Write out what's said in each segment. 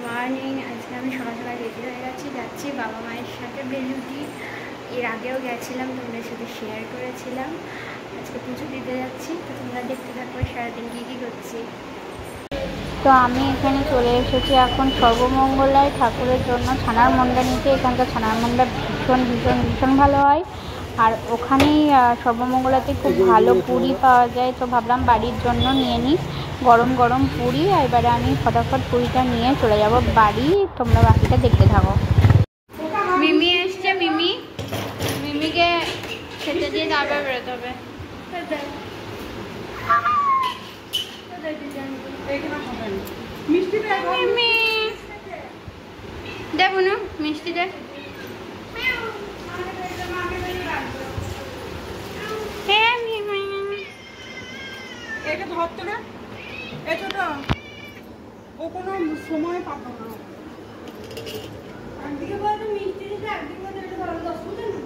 Morning. আজকে আমি সকাল সকাল রেডি হয়ে গেছি, যাচ্ছি বাবা মায়ের সাথে বেলুটি। এর আগেও গেছিলাম, তোমাদের সাথে শেয়ার করেছিলাম। আজকে পুজো দিতে যাচ্ছি, তো তোমরা দেখতে থাকো সারাদিন কী কী করছি। তো আমি এখানে চলে এসেছি এখন সর্বমঙ্গলায় ঠাকুরের জন্য ছানার মন্ডা নিতে। এখানকার ছানার মন্ডা ভীষণ ভীষণ ভীষণ ভালো হয়, আর ওখানেই সর্বমঙ্গলাতে খুব ভালো পুরি পাওয়া যায়। তো ভাবলাম বাড়ির জন্য নিয়ে নিই গরম গরম পুরি। এবারে আমি ফটাফট পুরিটা নিয়ে চলে যাব বাড়ি, তোমরা বাকিটা দেখতে থাকো। মিমি এসছে, মিমিকে খেতে দিয়ে তারপর বেরোতে হবে। মিমি দে বুনু, মিষ্টি দে। হ্যাঁ মিমি এটা ধরতো না, এটা ও কোনো সময় পাবো না। একদিকে বলতে মিষ্টি দিতে, একদিকে বলতে এটা ধরো 10 মিনিট না।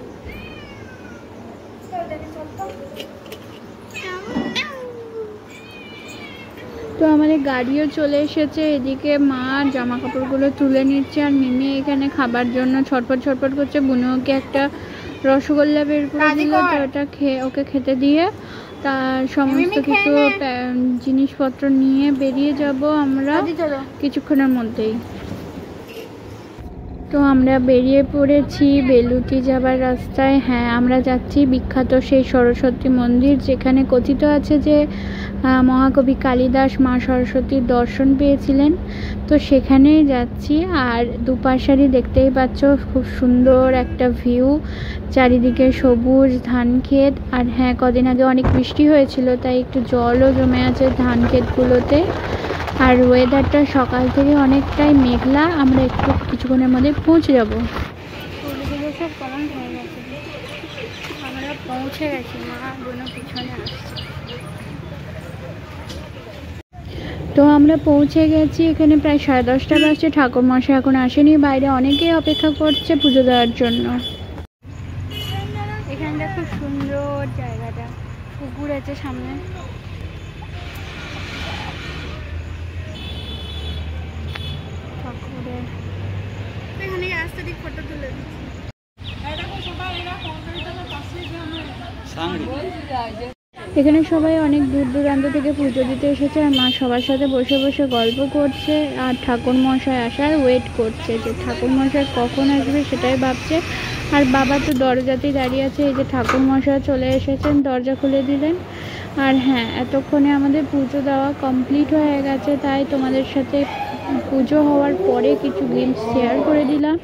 তো দেখে চলতো। তো আমাদের গাড়িও চলে এসেছে। এদিকে মা জামা কাপড়গুলো তুলে নিচ্ছে, আর মিমি এখানে খাবার জন্য ছটফট ছটফট করছে। বুনুকে একটা রসগোল্লা বের করে দিল, তো ওটা ওকে খেতে দিয়ে তার সমস্ত কিছু জিনিসপত্র নিয়ে বেরিয়ে যাব আমরা কিছুক্ষণের মধ্যেই। তো আমরা বেরিয়ে পড়েছি বেলুটি যাবার রাস্তায়। হ্যাঁ, আমরা যাচ্ছি বিখ্যাত সেই সরস্বতী মন্দির, যেখানে কথিত আছে যে মহাকবি কালিদাস মা সরস্বতীর দর্শন পেয়েছিলেন। তো সেখানেই যাচ্ছি। আর দুপাশারই দেখতেই পাচ্ছ খুব সুন্দর একটা ভিউ, চারিদিকে সবুজ ধান ক্ষেত। আর হ্যাঁ, কদিন আগে অনেক বৃষ্টি হয়েছিল, তাই একটু জলও জমে আছে ধান ক্ষেতগুলোতে। আর ওয়েদারটা সকাল থেকে অনেকটাই মেঘলা। আমরা একটু কিছুক্ষণের মধ্যে পৌঁছে যাব। ফুলগুলো সব কমন হয়ে গেছে, আমরা পৌঁছে গেছি। মা বোন পিছনে আসছে। তো আমরা পৌঁছে গেছি, এখানে প্রায় 10:30 বাজছে। ঠাকুরমশাই এখন আসেনি, বাইরে অনেকেই অপেক্ষা করছে পুজো দেওয়ার জন্য। এখানটা খুব সুন্দর জায়গাটা, পুকুর আছে সামনে। ঠাকুরের এখানে রাস্তা দিয়ে ফটো তুলে দিচ্ছি। এখানে সবাই অনেক দূর দূরান্ত থেকে পুজো দিতে এসেছে, আর মা সবার সাথে বসে বসে গল্প করছে, আর ঠাকুরমশাই আসার ওয়েট করছে, যে ঠাকুরমশাই কখন আসবে সেটাই ভাবছে। আর বাবা তো দরজাতেই দাঁড়িয়ে আছে। এই যে ঠাকুরমশাই চলে এসেছেন, দরজা খুলে দিলেন। আর হ্যাঁ, এতক্ষণে আমাদের পুজো দেওয়া কমপ্লিট হয়ে গেছে, তাই তোমাদের সাথে পুজো হওয়ার পরে কিছু গেমস শেয়ার করে দিলাম।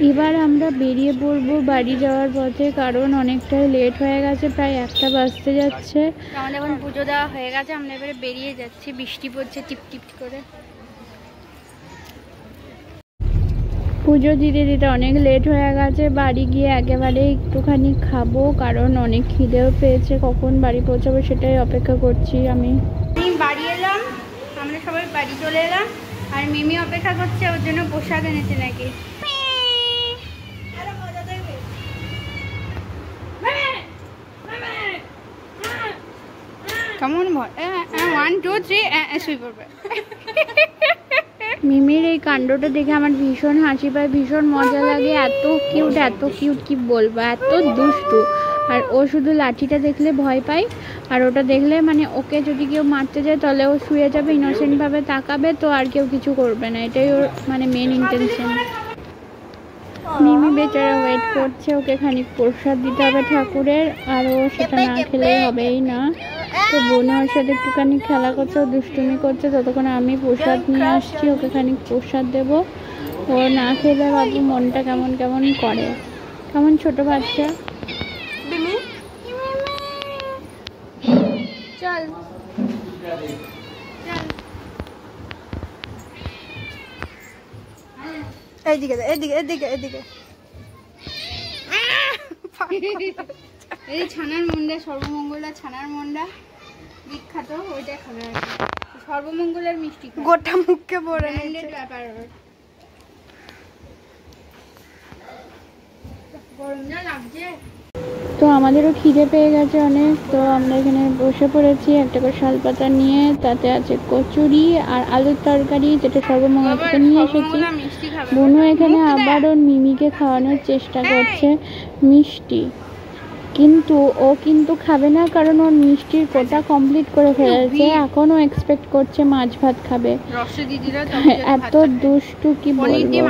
এবার আমরা বেরিয়ে পড়বো বাড়ি যাওয়ার পথে, কারণ অনেকটাই লেট হয়ে গেছে, প্রায় 1টা বাজতে যাচ্ছে। আমাদের এখন পুজো দেওয়া হয়ে গেছে, আমরা এবারে বেরিয়ে যাচ্ছি। বৃষ্টি পড়ছে টিপ টিপ করে। পুজো দিতে দিতে অনেক লেট হয়ে গেছে। বাড়ি গিয়ে একেবারে একটুখানি খাবো, কারণ অনেক খিদেও পেয়েছে। কখন বাড়ি পৌঁছাবো সেটাই অপেক্ষা করছি আমি। বাড়ি এলাম, আমরা সবাই বাড়ি চলে এলাম, আর মিমি অপেক্ষা করছে, ওর জন্য পোশাক এনেছে নাকি। কেমন 1 2 3 শুয়ে পড়বে। মিমির এই কাণ্ডটা দেখে আমার ভীষণ হাসি পায়, ভীষণ মজা লাগে। এত কিউট কি বলবো, এত দুষ্টু। আর ও শুধু লাঠিটা দেখলে ভয় পায়, আর ওটা দেখলে মানে ওকে যদি কেউ মারতে যায় তাহলে ও শুয়ে যাবে, ইনোসেন্টভাবে তাকাবে, তো আর কেউ কিছু করবে না। এটাই ওর মানে মেন ইন্টেনশন। মিমি বেচারা ওয়েট করছে, ওকে খানিক প্রসাদ দিতে হবে ঠাকুরের, আর ও সেটা না খেলে হবেই না। তো বোনের সাথে একটুখানি খেলা করছে, ও দুষ্টুমি করছে। ততক্ষণে আমি প্রসাদ নিয়ে আসছি, ওকে খানিক প্রসাদ দেবো। ও না খেলে বাবু মনটা কেমন কেমন করে, কেমন ছোট বাচ্চা। চল এইদিকে এদিকে এদিকে এদিকে। এই ছানার মন্ডা, সর্বমঙ্গলা ছানার মন্ডা বিখ্যাত, ওইটা খাবে। সর্বমঙ্গলের মিষ্টি গোটা মুখে পড়ে ব্যাপার। তো তো আমাদেরও খিদে পেয়ে গেছে অনেক, তো আমরা এখানে বসে পড়েছি একটা করে শালপাতা নিয়ে, তাতে আছে কচুরি আর আলুর তরকারি, যেটা সর্বমঙ্গল থেকে নিয়ে এসেছি। বুনু এখানে আবার ওর মিমিকে খাওয়ানোর চেষ্টা করছে মিষ্টি, কিন্তু ও কিন্তু খাবে না, কারণ ওর মিষ্টির কোটা কমপ্লিট করে ফেলেছে। এখনও এক্সপেক্ট করছে মাছ ভাত খাবে। এত দুষ্টু কি বলবো।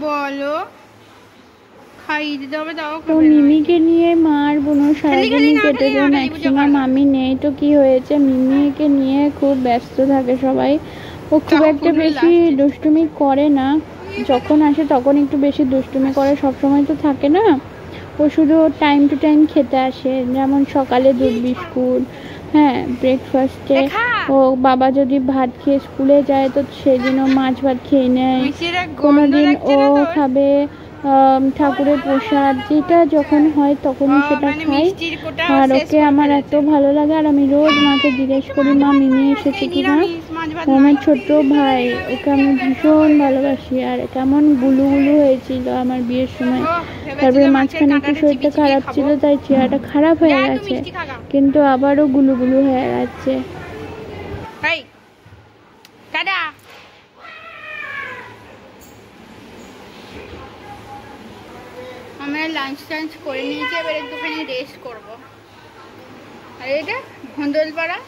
বলো খাইয়ে দিতে হবে, তাও তো মিমিকে নিয়ে মা আর বোনের সারাদিনই কেটে যায় ম্যাক্সিমাম। আমি নেই তো কি হয়েছে, মিমিকে নিয়ে খুব ব্যস্ত থাকে সবাই। ও খুব একটা বেশি দুষ্টুমি করে না, যখন আসে তখন একটু বেশি দুষ্টুমি করে, সবসময় তো থাকে না। ও শুধু টাইম টু টাইম খেতে আসে, যেমন সকালে দুধ বিস্কুট, হ্যাঁ ব্রেকফাস্টে ও বাবা যদি ভাত খেয়ে স্কুলে যায় তো সেদিনও মাছ ভাত খেয়ে নেয়। কোনোদিন ও খাবে ঠাকুরের প্রসাদ, যেটা যখন হয় তখনই সেটা খাই। আর ওকে আমার এত ভালো লাগে, আর আমি রোজ মাকে জিজ্ঞেস করি মা মিমি এসেছে কিনা। ও আমার ছোট ভাই, ওকে আমি ভীষণ ভালোবাসি। আর কেমন গুলু গুলু হয়েছিল আমার বিয়ের সময়, তারপরে মাঝখানে একটু শরীরটা খারাপ ছিল, তাই চেহারাটা খারাপ হয়ে গেছে, কিন্তু আবারও গুলু গুলু হয়ে গেছে। আমরা লাঞ্চ টাঞ্চ করে নিয়েছি, এবার একটুখানি রেস্ট করবো। আর এটা ভন্দলপাড়া।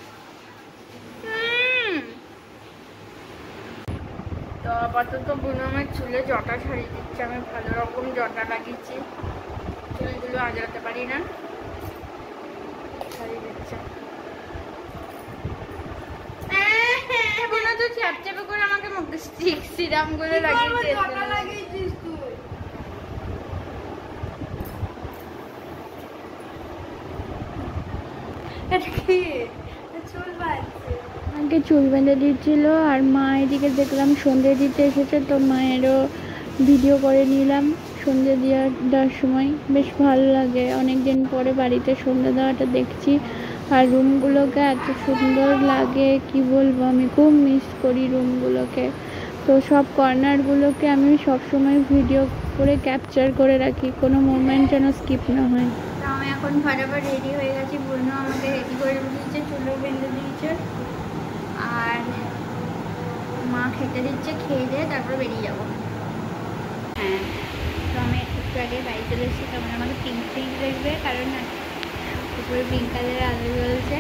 তো আপাতত বুনো আমার চুলে জটা ছাড়িয়ে দিচ্ছে, আমি ভালো রকম জটা লাগিয়েছি, চুলগুলো আজরাতে পারি না, ছাড়িয়ে দিচ্ছে। বুনো তো চ্যাপ চ্যাপে করে আমাকে মুখে সিরাম গুলো লাগিয়েছিস তুই। আমাকে চুল বেঁধে দিচ্ছিল, আর মা এদিকে দেখলাম সন্ধে দিতে এসেছে, তো মায়েরও ভিডিও করে নিলাম সন্ধে দেওয়ার সময়। বেশ ভালো লাগে, অনেক দিন পরে বাড়িতে সন্ধে দেওয়াটা দেখছি। আর রুমগুলোকে এত সুন্দর লাগে কি বলবো, আমি খুব মিস করি রুমগুলোকে। তো সব কর্নারগুলোকে আমি সবসময় ভিডিও করে ক্যাপচার করে রাখি, কোনো মোমেন্ট যেন স্কিপ না হয়। তো আমি এখন ফটাফট রেডি হয়ে গেছি, বুনো আমাকে রেডি করে দিয়েছে, চুলও বেঁধে দিয়েছে, আর মা খেতে দিচ্ছে, খেয়ে দিয়ে তারপর বেরিয়ে যাবো। হ্যাঁ, তো আমি একটু আগে বাড়ি চলে এসেছি, তখন আমাকে পিঙ্ক পিঙ্ক দেখবে, কারণ না উপরে পিঙ্ক কালারের আলো জ্বলছে।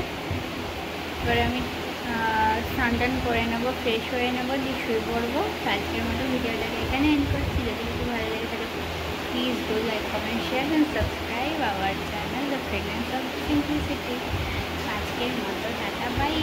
এবারে আমি স্নান টান করে নেবো, ফ্রেশ হয়ে নেবো, দিয়ে শুয়ে পড়বো। আজকের মতো ভিডিওটাকে এখানে এন্ড করছি। যদি কিছু ভালো লাগে তাহলে please do like, comment, share and subscribe our channel the fragrance of simplicity. আজকের মতো টাটা, বাই।